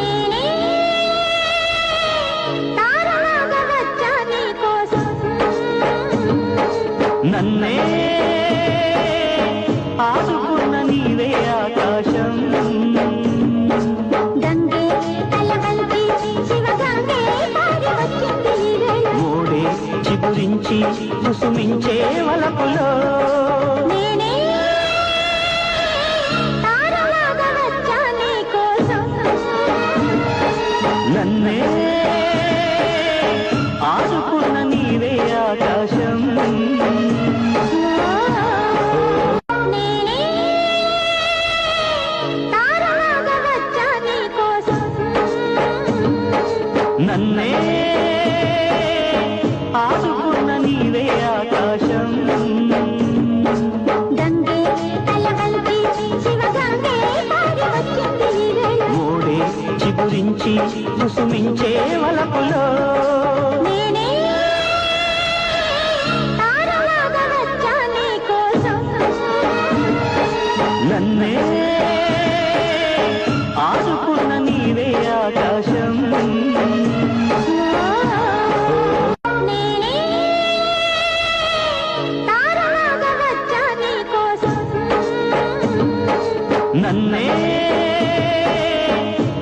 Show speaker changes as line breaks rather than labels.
నేనే తారలాగా వచ్చా నీ కోసం
నన్నే ఆదుకున్న నీవే ఆకాశం
గంగే తలవంతి శివగంగే పారి వచ్చింది
మూడే చిగురించి కుసుమించే వలపులో
నేనే తారలాగా వచ్చా నీ కోసం
నన్నే ఆదుకున్న నీవే ఆకాశం
నేనే తారలాగా వచ్చా నీ కోసం
నన్నే ఆదుకున్న నీవే ఆకాశం
గంగే తలవంతి శివగంగే పారి వచ్చింది
మూడే చిగురించి కుసుమించే వలపులో
నేనే తారలాగా వచ్చా నీ కోసం
నన్నే ఆదుకున్న నీవే ఆకాశం
నేనే తారలాగా వచ్చా నీ కోసం
నన్నే